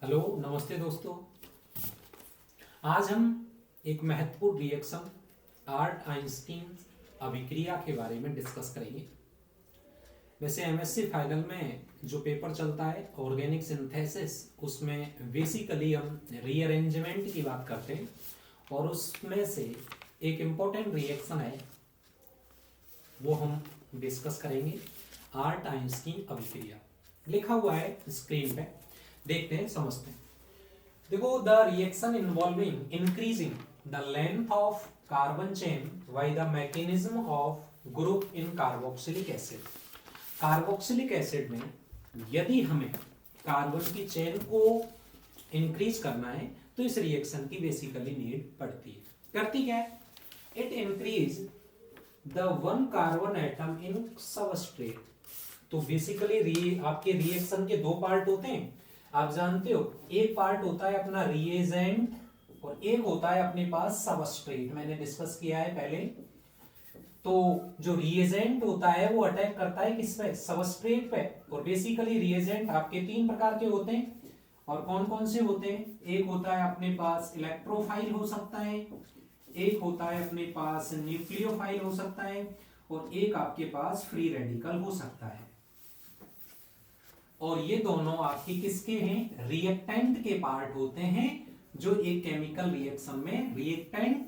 Hello नमस्ते दोस्तों। आज हम एक महत्वपूर्ण रिएक्शन आर्ट आइंस्टीन अभिक्रिया के बारे में डिस्कस करेंगे। वैसे एमएससी फाइनल में जो पेपर चलता है ऑर्गेनिक सिंथेसिस, उसमें बेसिकली हम रीअरेंजमेंट की बात करते हैं और उसमें से एक इम्पोर्टेंट रिएक्शन है वो हम डिस्कस करेंगे, आर्ट आइंस्टीन अभिक्रिया। लिखा हुआ है स्क्रीन पे, देखते हैं समझते हैं। देखो, the reaction involving increasing the length of carbon chain by the mechanism of group in carboxylic acid. Carboxylic acid में यदि हमें कार्बन की चेन को इंक्रीज करना है तो इस रिएक्शन की बेसिकली नीड पड़ती है। करती क्या है? It increase the one carbon atom in substrate. तो बेसिकली आपके रिएक्शन के दो पार्ट होते हैं, आप जानते हो। एक पार्ट होता है अपना रिएजेंट और एक होता है अपने पास सबस्ट्रेट। मैंने डिस्कस किया है पहले। तो जो रिएजेंट होता है वो अटैक करता है किस पे? सबस्ट्रेट पे। और बेसिकली रिएजेंट आपके तीन प्रकार के होते हैं, और कौन कौन से होते हैं? एक होता है अपने पास इलेक्ट्रोफाइल हो सकता है, एक होता है अपने पास न्यूक्लियोफाइल हो सकता है, और एक आपके पास फ्री रेडिकल हो सकता है। और ये दोनों आपके किसके हैं? रिएक्टेंट के पार्ट होते हैं, जो एक केमिकल रिएक्शन में रिएक्टेंट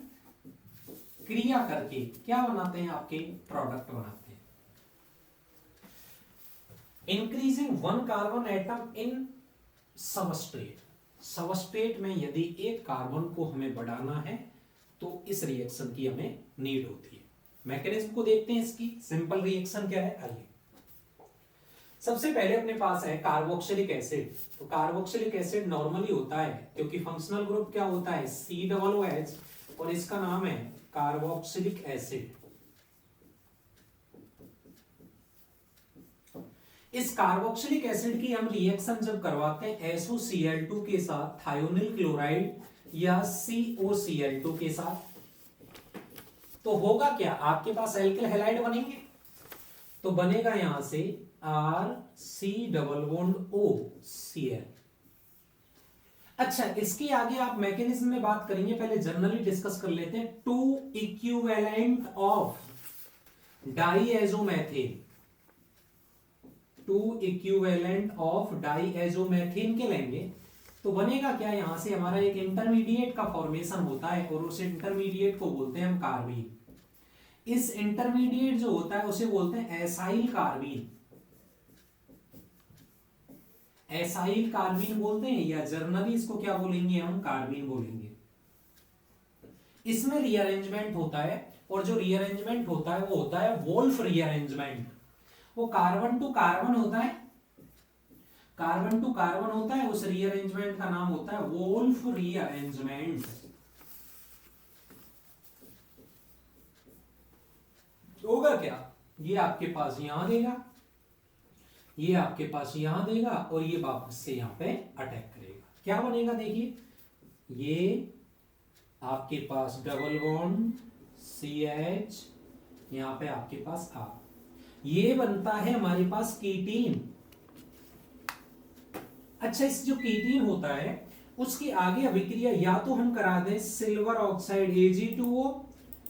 क्रिया करके क्या बनाते हैं? आपके प्रोडक्ट बनाते हैं। Increasing one carbon atom in substrate. Substrate में यदि एक कार्बन को हमें बढ़ाना है तो इस रिएक्शन की हमें नीड होती है। मैकेनिज्म को देखते हैं इसकी। सिंपल रिएक्शन क्या है, आइए। सबसे पहले अपने पास है कार्बोक्सिलिक एसिड। तो कार्बोक्सिलिक एसिड नॉर्मली होता है, क्योंकि फंक्शनल ग्रुप क्या होता है? COOH, और इसका नाम है कार्बोक्सिलिक एसिड। इस कार्बोक्सिलिक एसिड की हम रिएक्शन जब करवाते हैं SOCl2 के साथ, थायोनिल क्लोराइड या COCl2 के साथ, तो होगा क्या? आपके पास एल्किल हैलाइड बनेंगे। तो बनेगा यहां से RC≡OCl। अच्छा, इसके आगे आप मैकेनिज्म में बात करेंगे, पहले जनरली डिस्कस कर लेते हैं। Two equivalent of diazomethane, two equivalent of diazomethane के लेंगे तो बनेगा क्या? यहां से हमारा एक इंटरमीडिएट का फॉर्मेशन होता है, और उस इंटरमीडिएट को बोलते हैं हम कार्बीन। इस इंटरमीडिएट जो होता है उसे बोलते हैं एसाइल कार्बीन। एसाइल कार्बीन बोलते हैं, या जर्नली इसको क्या बोलेंगे? हम कार्बीन बोलेंगे। इसमें रीअरेंजमेंट होता है, और जो रीअरेंजमेंट होता है वो होता है वोल्फ रीअरेंजमेंट। वो कार्बन टू कार्बन होता है, कार्बन टू कार्बन होता है। उस रीअरेंजमेंट का नाम होता है वोल्फ रीअरेंजमेंट। होगा क्या? ये आपके पास यहां देगा, ये आपके पास यहां देगा, और ये वापस से यहां पे अटैक करेगा। क्या बनेगा? देखिए, ये आपके पास डबल बॉन्ड CH, यहां पे आपके पास R, ये बनता है हमारे पास कीटीन। अच्छा, इस जो कीटीन होता है उसकी आगे अभिक्रिया या तो हम करा दें सिल्वर ऑक्साइड Ag2O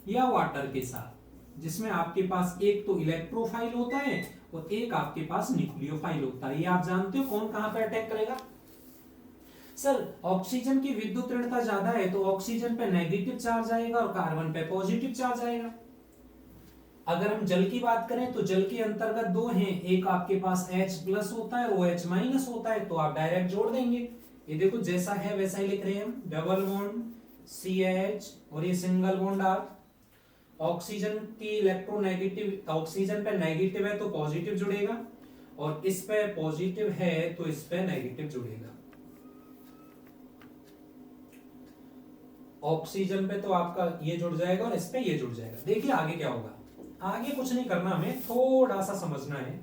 या वाटर के साथ, जिसमें आपके पास एक तो इलेक्ट्रोफाइल होता है और एक आपके पास न्यूक्लियोफाइल होता है। ये आप जानते हो कौन कहां पे अटैक करेगा? सर, ऑक्सीजन की विद्युत ऋणता ज्यादा है तो ऑक्सीजन पे नेगेटिव चार्ज आएगा और कार्बन पे पॉजिटिव चार्ज आएगा। अगर हम जल की बात करें तो जल के अंतर्गत दो हैं, एक आपके पास H+ होता है, OH- होता है, तो आप डायरेक्ट जोड़ देंगे। ये देखो जैसा है वैसा ही लिख रहे हैं हम, डबल बॉन्ड CH और ये सिंगल बॉन्ड R। ऑक्सीजन की इलेक्ट्रोनेगेटिव, ऑक्सीजन पे नेगेटिव है तो पॉजिटिव जुड़ेगा, और इस पे पॉजिटिव है तो इस पे नेगेटिव जुड़ेगा। ऑक्सीजन पे तो आपका ये जुड़ जाएगा और इस पे ये जुड़ जाएगा। देखिए आगे क्या होगा। आगे कुछ नहीं करना, हमें थोड़ा सा समझना है।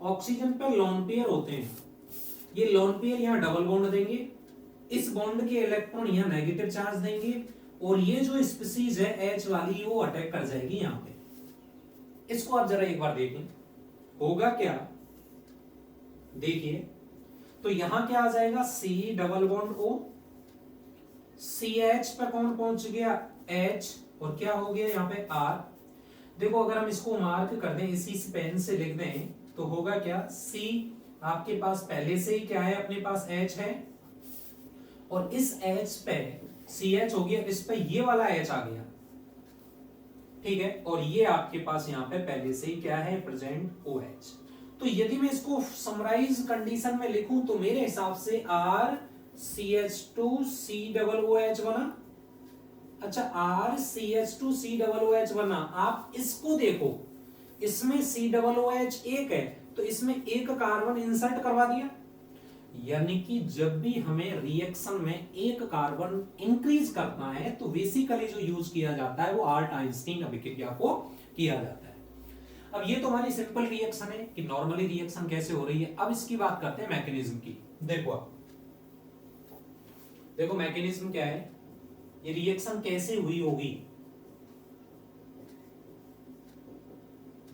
ऑक्सीजन पे लोन पेयर होते हैं, ये लोन पेयर यहां डबल बॉन्ड देंगे, इस बॉन्ड के इलेक्ट्रॉन यहां नेगेटिव चार्ज देंगे, और ये जो स्पीसीज है H वाली वो अटैक कर जाएगी यहां पे। इसको आप जरा एक बार देखें, होगा क्या? देखिए, तो यहां क्या आ जाएगा, C double bond O, CH पर कौन पहुंच गया, H, और क्या हो गया यहाँ पे R। देखो अगर हम इसको मार्क कर दें, इसी पेन से लिख दें, तो होगा क्या, C आपके पास पहले से ही क्या है, अपने पास H है, और इस H पे CH हो गया, इस पे ये वाला H आ गया, ठीक है, और ये आपके पास यहाँ पे पहले से ही क्या है, प्रेजेंट OH। तो यदि मैं इसको समराइज कंडीशन में लिखूं तो मेरे हिसाब से RCH2C OH बना। अच्छा, RCH2C OH बना। आप इसको देखो, इसमें COOH एक है, तो इसमें एक कार्बन इंसर्ट करवा दिया, यानी कि जब भी हमें रिएक्शन में एक कार्बन इंक्रीज करना है तो बेसिकली जो यूज किया जाता है वो आर्ट आइंस्टीन अभिक्रिया को किया जाता है। अब ये तो हमारी सिंपल रिएक्शन है कि नॉर्मली रिएक्शन कैसे हो रही है। अब इसकी बात करते हैं मैकेनिज्म की। देखो मैकेनिज्म क्या है, ये रिएक्शन कैसे हुई होगी।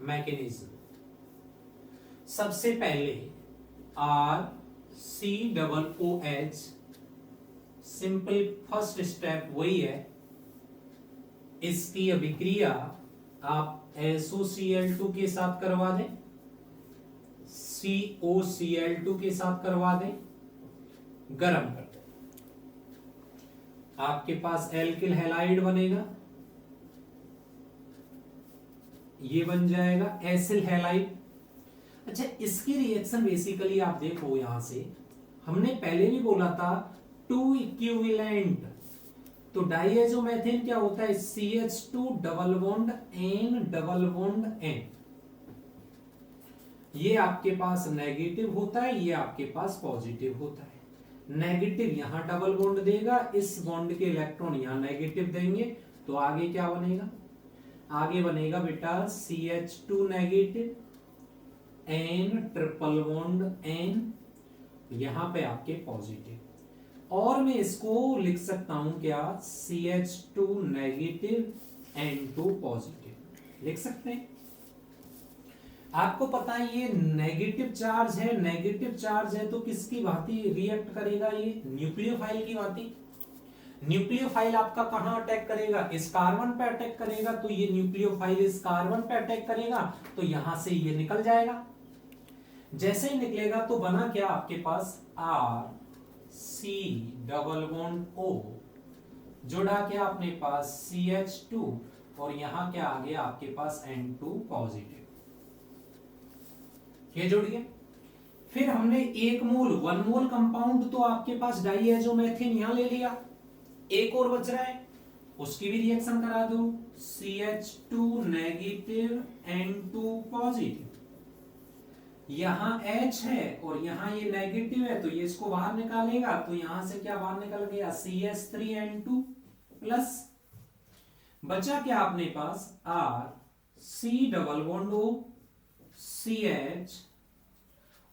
मैकेनिज्म, सबसे पहले RCOOH, सिंपल फर्स्ट स्टेप वही है, इसकी अभिक्रिया आप SOCl2 के साथ करवा दें, COCl2 के साथ करवा दें, गर्म कर दें, आपके पास एल्किल हैलाइड बनेगा, ये बन जाएगा एसिल हैलाइड। अच्छा, इसकी रिएक्शन बेसिकली आप देखो, यहां से हमने पहले भी बोला था टू इक्विवेलेंट, तो डाइएजोमेथेन क्या होता है, CH2 double bond N double bond N, ये आपके पास नेगेटिव होता है, ये आपके पास पॉजिटिव होता है। नेगेटिव यहां डबल बॉन्ड देगा, इस बॉन्ड के इलेक्ट्रॉन यहां नेगेटिव देंगे, तो आगे क्या बनेगा, आगे बनेगा बेटा CH2 negative N triple bond N, यहां पे आपके पॉजिटिव, और मैं इसको लिख सकता हूं क्या, CH2 नेगेटिव N2 पॉजिटिव लिख सकते हैं। आपको पता है ये नेगेटिव चार्ज है, नेगेटिव चार्ज है तो किसकी भांति रिएक्ट करेगा, ये न्यूक्लियोफाइल की भांति। न्यूक्लियोफाइल आपका कहां अटैक करेगा, इस कार्बन पे अटैक करेगा, तो ये न्यूक्लियोफाइल इस कार्बन पे अटैक करेगा, तो यहां से ये निकल जाएगा। जैसे ही निकलेगा तो बना क्या आपके पास, RC डबल बॉन्ड O, जुड़ा क्या अपने पास CH2, और यहां क्या आ गया आपके पास N2 पॉजिटिव, ये जुड़ गया। फिर हमने 1 मोल कंपाउंड तो आपके पास डाइएजोमेथेन यहां ले लिया, एक और बच रहा है, उसकी भी रिएक्शन करा दो, CH2 नेगेटिव N2 पॉजिटिव, यहां H है और यहां ये नेगेटिव है, तो ये इसको बाहर निकालेगा, तो यहां से क्या बाहर निकल गया, CH3N2 प्लस, बचा क्या अपने पास, RC double bond O CH,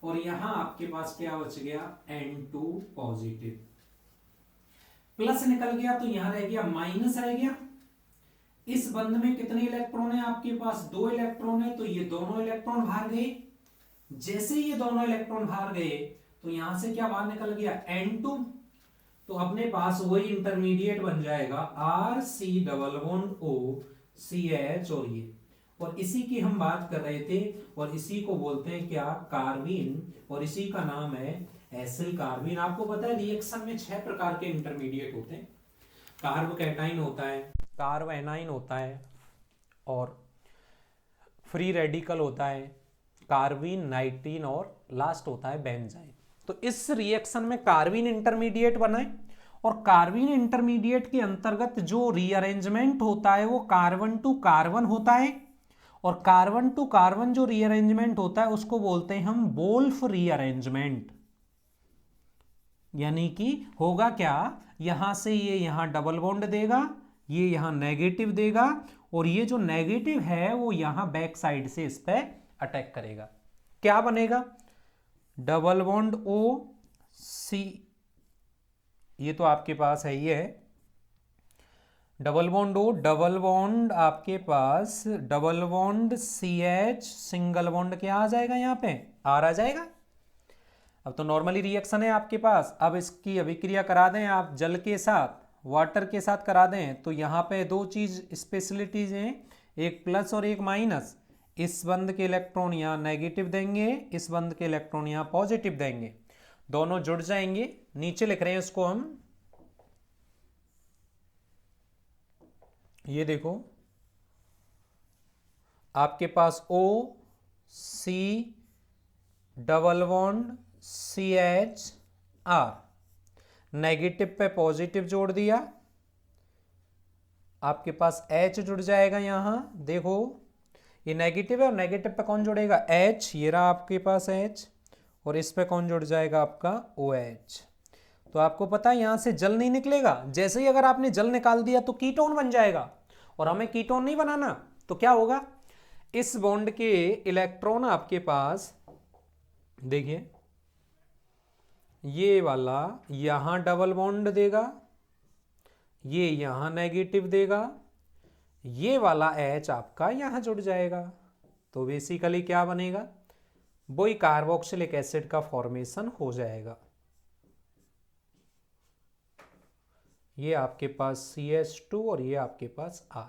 और यहां आपके पास क्या बच गया, N2 पॉजिटिव, प्लस निकल गया, तो यहां रह गया माइनस रह गया। इस बंध में कितने इलेक्ट्रॉन है आपके पास, 2 इलेक्ट्रॉन है, तो ये दोनों इलेक्ट्रॉन बाहर गए। जैसे ये दोनों इलेक्ट्रॉन बाहर गए तो यहां से क्या बाहर निकल गया, N2, तो अपने पास वही इंटरमीडिएट बन जाएगा RC double bond O CH, और इसी की हम बात कर रहे थे, और इसी को बोलते हैं क्या, कार्बीन, और इसी का नाम है एसिल कार्बीन। आपको पता है रिएक्शन में 6 प्रकार के इंटरमीडिएट होते हैं, कार्ब कैटाइन होता है, कार्ब एनाइन होता है, और फ्री रेडिकल होता है, कार्बीन, नाइट्रीन, और लास्ट होता है बेंजाइन। तो इस रिएक्शन में कार्बीन इंटरमीडिएट बनाए, और कार्बीन इंटरमीडिएट के अंतर्गत जो रीअरेंजमेंट होता है वो कार्बन टू कार्बन होता है, और कार्बन टू कार्बन जो रीअरेंजमेंट होता है उसको बोलते हैं हम वोल्फ रीअरेंजमेंट। यानी कि होगा क्या, यहां से ये यहां डबल बॉन्ड देगा, ये यहां नेगेटिव देगा, और ये जो नेगेटिव है वो यहां बैक साइड से इस पे अटैक करेगा, क्या बनेगा, डबल बॉन्ड O C, ये तो आपके पास है, ये है double bond O, double bond आपके पास double bond CH, single bond क्या आ जाएगा, यहां पे R आ जाएगा, अब तो नॉर्मली रिएक्शन है आपके पास, अब इसकी अभिक्रिया करा दें आप जल के साथ, वाटर के साथ करा दें, तो यहाँ पे दो चीज स्पेशलिटीज हैं, एक प्लस और एक माइनस। इस बंध के इलेक्ट्रॉन यहाँ नेगेटिव देंगे, इस बंध के इलेक्ट्रॉन यहाँ पॉजिटिव देंगे, दोनों जुड़ जाएंगे। नीचे लिख रहे हैं इसको हम, ये देखो आपके पास O C double bond CHR, negative पे पॉजिटिव जोड़ दिया, आपके पास H जुड़ जाएगा। यहां देखो ये नेगेटिव है और नेगेटिव पे कौन जुड़ेगा, H, ये रहा आपके पास H, और इस पे कौन जुड़ जाएगा आपका OH। तो आपको पता है यहां से जल नहीं निकलेगा, जैसे ही अगर आपने जल निकाल दिया तो कीटोन बन जाएगा, और हमें कीटोन नहीं बनाना, तो क्या होगा, इस बॉन्ड के इलेक्ट्रॉन आपके पास देखिए ये वाला यहां डबल बॉन्ड देगा, ये यहां नेगेटिव देगा, ये वाला H आपका यहां जुड़ जाएगा, तो बेसिकली क्या बनेगा, वही कार्बोक्सिलिक एसिड का फॉर्मेशन हो जाएगा। ये आपके पास CH2 और ये आपके पास R।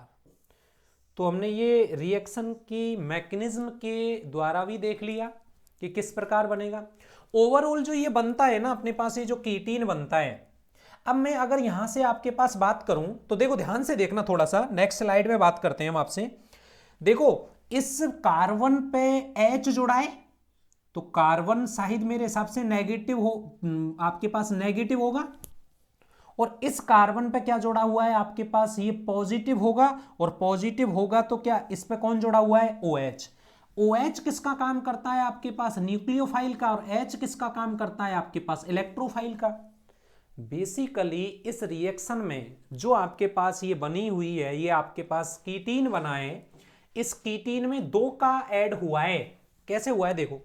तो हमने ये रिएक्शन की मैकेनिज्म के द्वारा भी देख लिया कि किस प्रकार बनेगा। ओवरऑल जो ये बनता है ना अपने पास, ये जो कीटीन बनता है, अब मैं अगर यहां से आपके पास बात करूं तो देखो ध्यान से देखना, थोड़ा सा नेक्स्ट स्लाइड में बात करते हैं हम आपसे। देखो इस कार्बन पे H जुड़ा है, तो कार्बन शायद मेरे हिसाब से नेगेटिव हो, आपके पास नेगेटिव होगा, और इस कार्बन पे क्या जुड़ा हुआ है आपके पास, ये पॉजिटिव होगा, और पॉजिटिव होगा तो क्या इस पे कौन जुड़ा हुआ है, OH। OH किसका काम करता है आपके पास, न्यूक्लियोफाइल का, और H किसका काम करता है आपके पास, इलेक्ट्रोफाइल का। बेसिकली इस रिएक्शन में जो आपके पास ये बनी हुई है, ये आपके पास कीटीन बना है, इस कीटीन में दो का ऐड हुआ है। कैसे हुआ है देखो,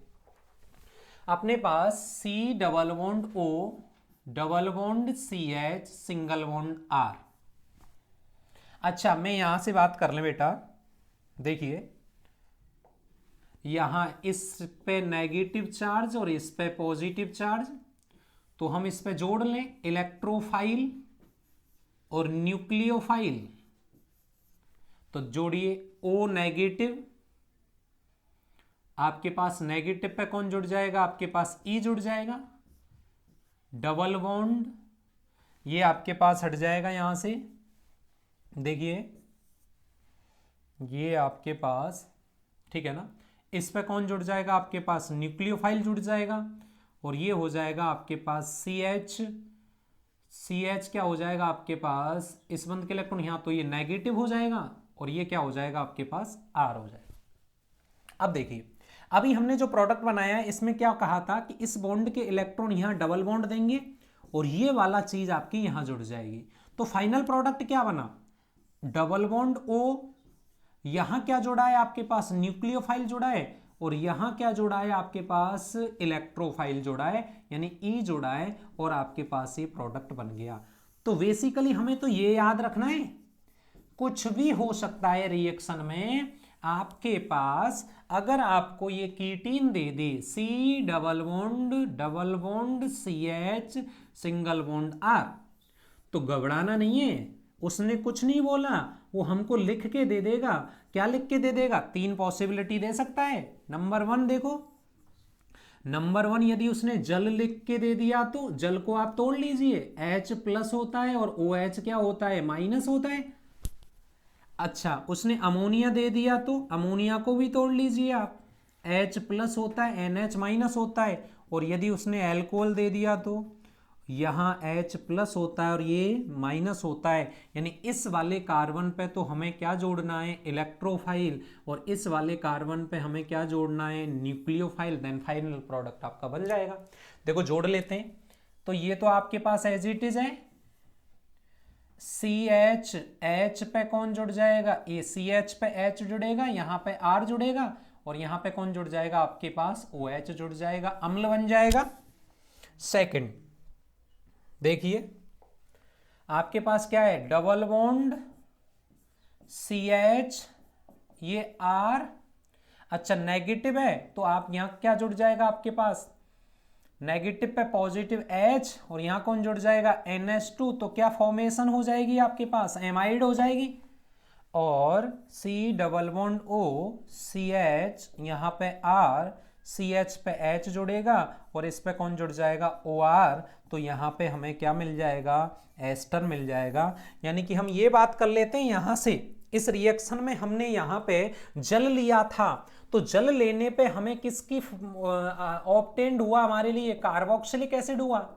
अपने पास C double bond O double bond CH single bond R। अच्छा मैं यहां से बात कर ले बेटा, देखिए यहां इस पे नेगेटिव चार्ज और इस पे पॉजिटिव चार्ज, तो हम इस पे जोड़ लें इलेक्ट्रोफाइल और न्यूक्लियोफाइल, तो जोड़िए O नेगेटिव, आपके पास नेगेटिव पे कौन जुड़ जाएगा, आपके पास E जुड़ जाएगा, डबल बॉन्ड ये आपके पास हट जाएगा यहां से, देखिए ये आपके पास, ठीक है ना, इस पे कौन जुड़ जाएगा आपके पास, न्यूक्लियोफाइल जुड़ जाएगा, और ये हो जाएगा आपके पास CH क्या हो जाएगा आपके पास, इस बंध के इलेक्ट्रॉन यहां, तो ये नेगेटिव हो जाएगा, और ये क्या हो जाएगा आपके पास R हो जाएगा। अब देखिए अभी हमने जो प्रोडक्ट बनाया है इसमें क्या कहा था कि इस बॉन्ड के इलेक्ट्रॉन यहां डबल बॉन्ड देंगे और ये वाला चीज आपकी यहां जुड़ जाएगी, तो फाइनल प्रोडक्ट क्या बना, डबल बॉन्ड O, यहां क्या जुड़ा है आपके पास, न्यूक्लियोफाइल जुड़ा है, और यहां क्या जुड़ा है आपके पास, इलेक्ट्रोफाइल जुड़ा है, यानी E जुड़ा है, और आपके पास ये प्रोडक्ट बन गया। तो बेसिकली हमें तो ये याद रखना है, कुछ भी हो सकता है रिएक्शन में, आपके पास अगर आपको ये कीटीन दे दे C double bond CH single bond R, तो घबराना नहीं है, उसने कुछ नहीं बोला, वो हमको लिख के दे देगा। क्या लिख के दे देगा, तीन पॉसिबिलिटी दे सकता है। नंबर वन देखो, नंबर वन यदि उसने जल लिख के दे दिया तो जल को आप तोड़ लीजिए, H प्लस होता है और OH क्या होता है, माइनस होता है। अच्छा उसने अमोनिया दे दिया तो अमोनिया को भी तोड़ लीजिए आप, H प्लस होता है NH माइनस होता है, और यदि उसने एल्कोहल दे दिया तो यहाँ H प्लस होता है और ये माइनस होता है, यानी इस वाले कार्बन पे तो हमें क्या जोड़ना है, इलेक्ट्रोफाइल, और इस वाले कार्बन पे हमें क्या जोड़ना है, न्यूक्लियोफाइल, देन फाइनल प्रोडक्ट आपका बन जाएगा। देखो जोड़ लेते हैं, तो ये तो आपके पास एज इट इज है, CH H पे कौन जुड़ जाएगा, ये CH पे H जुड़ेगा, यहाँ पे R जुड़ेगा, और यहाँ पे कौन जुड़ जाएगा आपके पास, OH जुड़ जाएगा, अम्ल बन जाएगा। सेकंड देखिए आपके पास क्या है, डबल बॉन्ड CH ये R, अच्छा नेगेटिव है तो आप यहां क्या जुड़ जाएगा आपके पास, नेगेटिव पे पॉजिटिव H और यहां कौन जुड़ जाएगा NH2, तो क्या फॉर्मेशन हो जाएगी आपके पास, एमाइड हो जाएगी। और C double bond O CH, यहां पे R CH पे H जुड़ेगा और इस पे कौन जुड़ जाएगा OR, तो यहां पे हमें क्या मिल जाएगा, एस्टर मिल जाएगा। यानी कि हम ये बात कर लेते हैं यहां से, इस रिएक्शन में हमने यहां पे जल लिया था, तो जल लेने पे हमें किसकी ऑब्टेन्ड हुआ, हमारे लिए कार्बोक्सिलिक एसिड हुआ।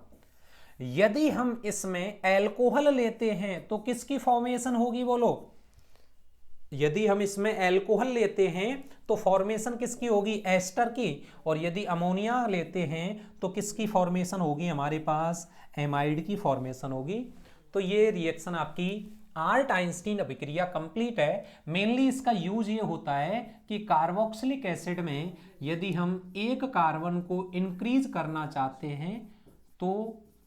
यदि हम इसमें एल्कोहल लेते हैं तो किसकी फॉर्मेशन होगी बोलो, यदि हम इसमें एल्कोहल लेते हैं तो फॉर्मेशन किसकी होगी, एस्टर की। और यदि अमोनिया लेते हैं तो किसकी फॉर्मेशन होगी, हमारे पास एमाइड की फॉर्मेशन होगी। तो ये रिएक्शन आपकी आर्ट आइंस्टीन अभिक्रिया कंप्लीट है। मेनली इसका यूज ये होता है कि कार्बोक्सिलिक एसिड में यदि हम एक कार्बन को इंक्रीज करना चाहते हैं तो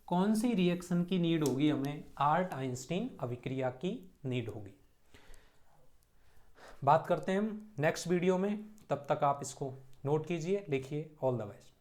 कौन सी रिएक्शन की नीड होगी, हमें आर्ट आइंस्टीन अभिक्रिया की नीड होगी। बात करते हैं हम नेक्स्ट वीडियो में, तब तक आप इसको नोट कीजिए, लिखिए। All the best.